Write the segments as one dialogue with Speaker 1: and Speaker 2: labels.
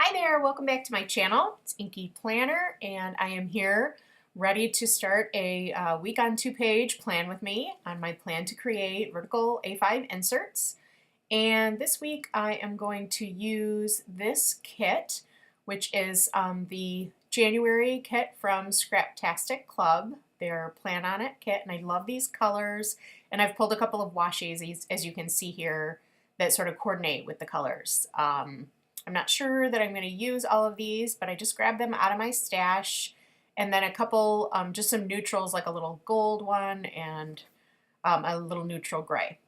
Speaker 1: Hi there, welcome back to my channel. It's Inky Planner and I am here ready to start a week on 2-page plan with me on my plan to create vertical A5 inserts. And this week I am going to use this kit, which is the January kit from Scraptastic Club, their Plan On It kit, and I love these colors. And I've pulled a couple of washies, as you can see here, that sort of coordinate with the colors. I'm not sure that I'm going to use all of these, but I just grabbed them out of my stash, and then a couple, just some neutrals, like a little gold one and a little neutral gray.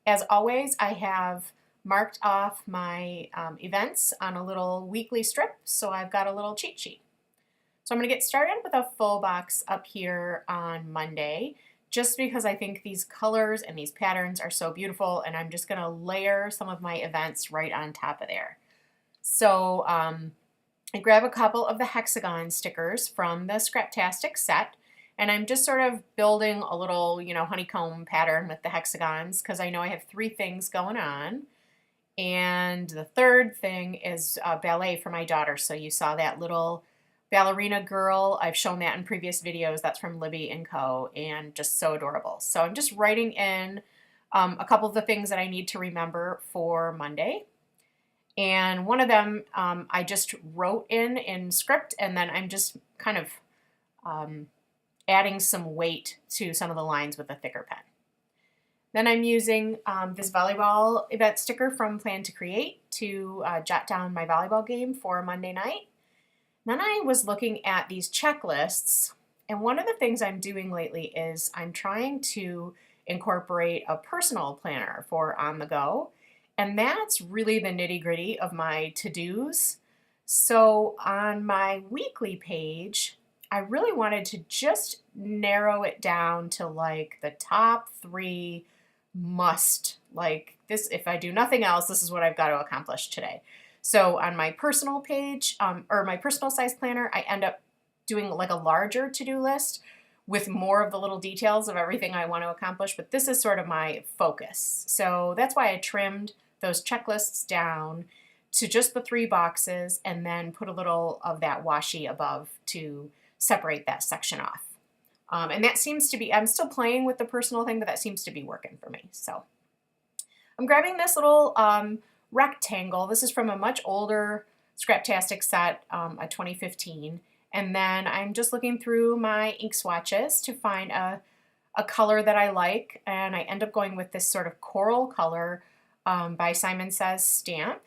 Speaker 1: As always, I have marked off my events on a little weekly strip, so I've got a little cheat sheet. So I'm going to get started with a full box up here on Monday, just because I think these colors and these patterns are so beautiful, and I'm just going to layer some of my events right on top of there. So I grab a couple of the hexagon stickers from the Scraptastic set, and I'm just sort of building a little, honeycomb pattern with the hexagons because I know I have 3 things going on. And the third thing is ballet for my daughter. So you saw that little ballerina girl. I've shown that in previous videos. That's from Libby & Co. and just so adorable. So I'm just writing in a couple of the things that I need to remember for Monday. And one of them I just wrote in script, and then I'm just kind of adding some weight to some of the lines with a thicker pen. Then I'm using this volleyball event sticker from Plan to Create to jot down my volleyball game for Monday night. Then I was looking at these checklists, and one of the things I'm doing lately is I'm trying to incorporate a personal planner for on the go. And that's really the nitty-gritty of my to-dos. So on my weekly page, I really wanted to just narrow it down to like the top 3 must, like this, if I do nothing else, this is what I've got to accomplish today. So on my personal page, or my personal size planner, I end up doing like a larger to-do list with more of the little details of everything I want to accomplish, but this is sort of my focus. So that's why I trimmed those checklists down to just the 3 boxes and then put a little of that washi above to separate that section off. And that seems to be, I'm still playing with the personal thing, but that seems to be working for me. So I'm grabbing this little rectangle. This is from a much older Scraptastic set, a 2015. And then I'm just looking through my ink swatches to find a color that I like, and I end up going with this sort of coral color by Simon Says Stamp.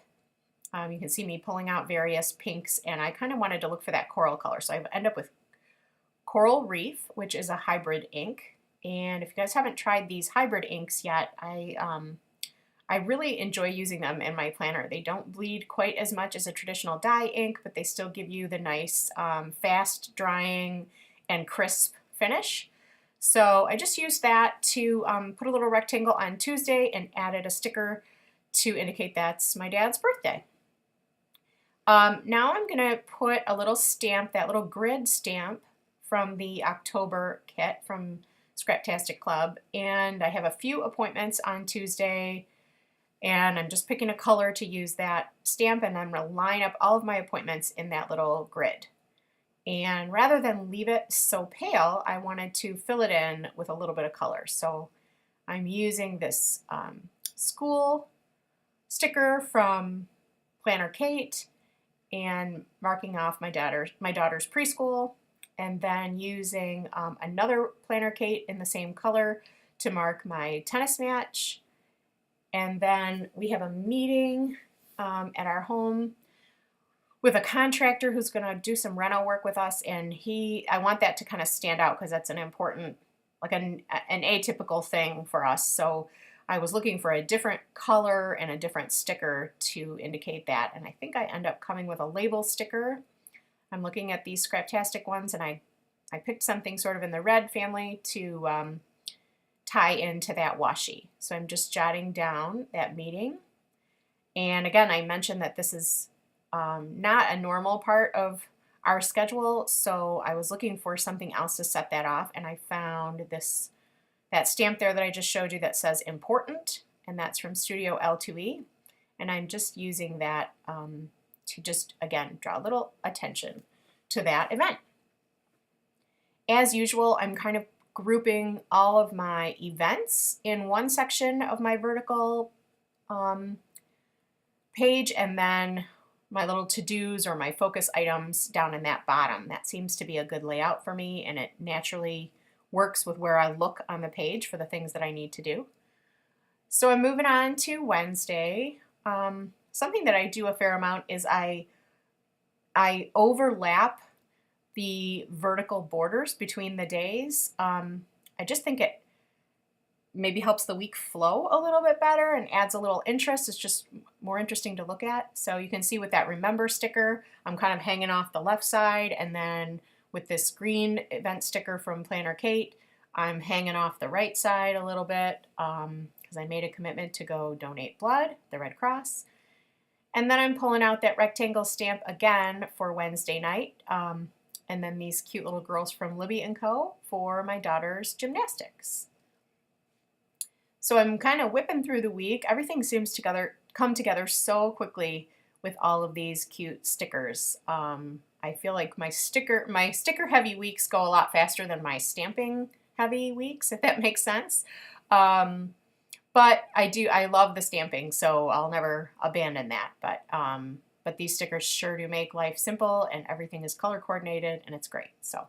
Speaker 1: You can see me pulling out various pinks, and I kind of wanted to look for that coral color. So I end up with Coral Reef, which is a hybrid ink. And if you guys haven't tried these hybrid inks yet, I really enjoy using them in my planner. They don't bleed quite as much as a traditional dye ink, but they still give you the nice fast drying and crisp finish. So I just used that to put a little rectangle on Tuesday and added a sticker to indicate that's my dad's birthday. Now I'm going to put a little stamp, that little grid stamp from the October kit from Scraptastic Club, and I have a few appointments on Tuesday, and I'm just picking a color to use that stamp, and I'm going to line up all of my appointments in that little grid. And rather than leave it so pale, I wanted to fill it in with a little bit of color. So I'm using this school sticker from Planner Kate and marking off my daughter's preschool, and then using another Planner Kate in the same color to mark my tennis match. And then we have a meeting at our home with a contractor who's going to do some reno work with us, and I want that to kind of stand out because that's an important, like an atypical thing for us. So I was looking for a different color and a different sticker to indicate that, and I think I end up coming with a label sticker. I'm looking at these Scraptastic ones, and I picked something sort of in the red family to tie into that washi. So I'm just jotting down that meeting. And again, I mentioned that this is not a normal part of our schedule, so I was looking for something else to set that off, and I found that stamp there that I just showed you that says important, and that's from Studio L2E, and I'm just using that to just, again, draw a little attention to that event. As usual, I'm kind of grouping all of my events in one section of my vertical page, and then my little to-dos or my focus items down in that bottom. That seems to be a good layout for me, and it naturally works with where I look on the page for the things that I need to do. So I'm moving on to Wednesday. Something that I do a fair amount is I overlap the vertical borders between the days. I just think it maybe helps the week flow a little bit better and adds a little interest. It's just more interesting to look at. So you can see with that remember sticker, I'm kind of hanging off the left side, and then with this green event sticker from Planner Kate, I'm hanging off the right side a little bit because I made a commitment to go donate blood, the Red Cross. And then I'm pulling out that rectangle stamp again for Wednesday night. And then these cute little girls from Libby & Co. for my daughter's gymnastics. So I'm kind of whipping through the week. Everything seems to come together so quickly with all of these cute stickers. I feel like my sticker heavy weeks go a lot faster than my stamping heavy weeks, if that makes sense. But I love the stamping, so I'll never abandon that. But these stickers sure do make life simple, and everything is color coordinated, and it's great. So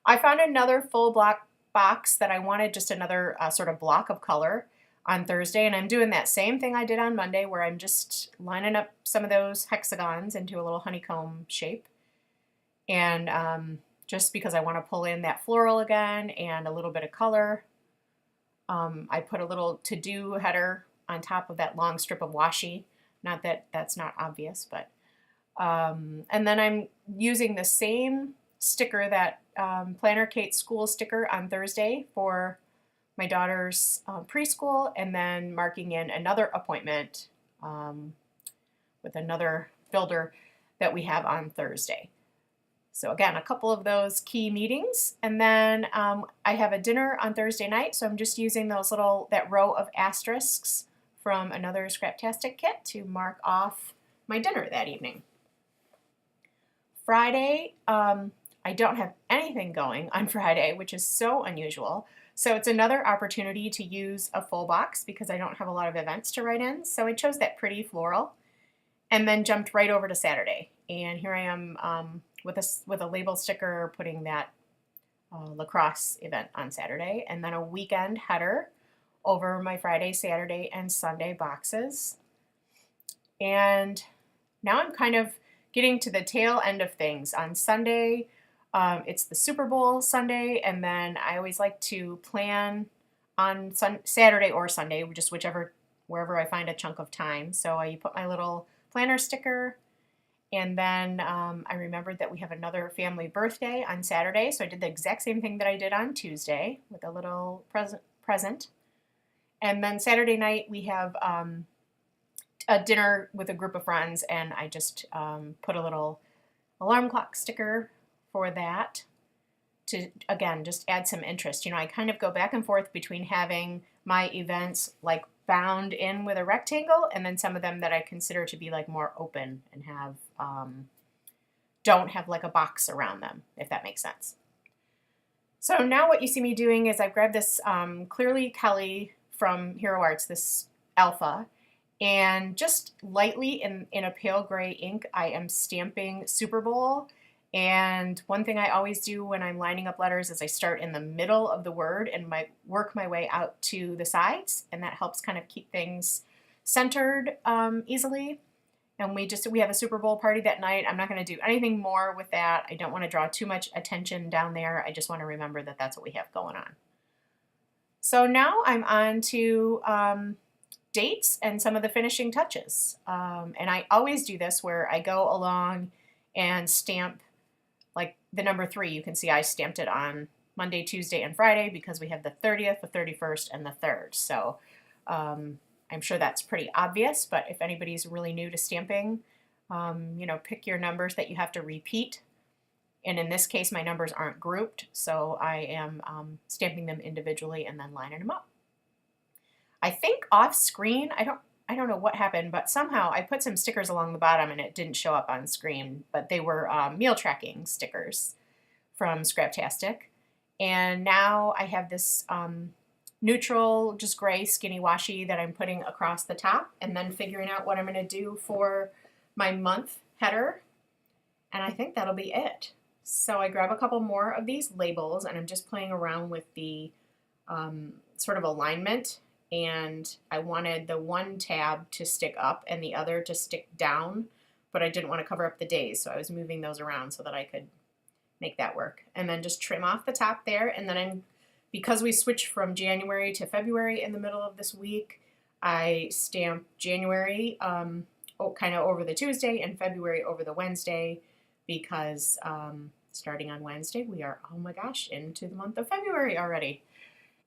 Speaker 1: I found another full block box that I wanted, just another sort of block of color on Thursday, and I'm doing that same thing I did on Monday, where I'm just lining up some of those hexagons into a little honeycomb shape. And just because I want to pull in that floral again and a little bit of color, I put a little to-do header on top of that long strip of washi. Not that that's not obvious, but and then I'm using the same sticker, that Planner Kate school sticker on Thursday for my daughter's preschool, and then marking in another appointment with another builder that we have on Thursday. So again, a couple of those key meetings, and then I have a dinner on Thursday night, so I'm just using that row of asterisks from another Scraptastic kit to mark off my dinner that evening. Friday, I don't have anything going on Friday, which is so unusual. So it's another opportunity to use a full box because I don't have a lot of events to write in. So I chose that pretty floral and then jumped right over to Saturday. And here I am with a label sticker putting that lacrosse event on Saturday, and then a weekend header over my Friday, Saturday, and Sunday boxes. And now I'm kind of getting to the tail end of things. On Sunday, it's the Super Bowl Sunday, and then I always like to plan on Saturday or Sunday, just wherever I find a chunk of time. So I put my little planner sticker, and then I remembered that we have another family birthday on Saturday, so I did the exact same thing that I did on Tuesday with a little present. And then Saturday night we have a dinner with a group of friends, and I just put a little alarm clock sticker for that to, again, just add some interest. You know, I kind of go back and forth between having my events like bound in with a rectangle, and then some of them that I consider to be like more open and have don't have like a box around them, if that makes sense. So now what you see me doing is I've grabbed this Clearly Kelly from Hero Arts, this alpha, and just lightly in a pale gray ink, I am stamping Super Bowl. And one thing I always do when I'm lining up letters is I start in the middle of the word and work my way out to the sides, and that helps kind of keep things centered easily. And we have a Super Bowl party that night. I'm not going to do anything more with that. I don't want to draw too much attention down there. I just want to remember that that's what we have going on. So now I'm on to dates and some of the finishing touches. And I always do this where I go along and stamp like the number 3. You can see I stamped it on Monday, Tuesday, and Friday because we have the 30th, the 31st, and the 3rd. So I'm sure that's pretty obvious, but if anybody's really new to stamping, pick your numbers that you have to repeat. And in this case, my numbers aren't grouped, so I am stamping them individually and then lining them up. I think off screen, I don't know what happened, but somehow I put some stickers along the bottom and it didn't show up on screen, but they were meal tracking stickers from Scraptastic. And now I have this neutral, just gray skinny washi that I'm putting across the top, and then figuring out what I'm going to do for my month header. And I think that'll be it. So I grab a couple more of these labels and I'm just playing around with the sort of alignment, and I wanted the one tab to stick up and the other to stick down, but I didn't want to cover up the days, so I was moving those around so that I could make that work. And then just trim off the top there, and then because we switched from January to February in the middle of this week, I stamped January kind of over the Tuesday and February over the Wednesday, because starting on Wednesday we are, oh my gosh, into the month of February already.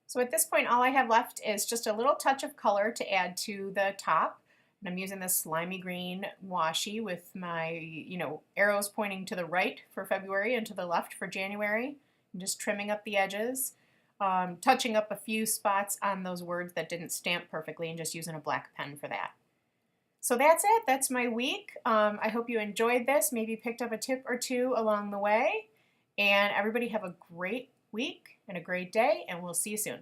Speaker 1: So at this point, all I have left is just a little touch of color to add to the top. And I'm using this slimy green washi with my, arrows pointing to the right for February and to the left for January. I'm just trimming up the edges, touching up a few spots on those words that didn't stamp perfectly, and just using a black pen for that. So that's it. That's my week. I hope you enjoyed this, maybe picked up a tip or two along the way. And everybody have a great week and a great day, and we'll see you soon.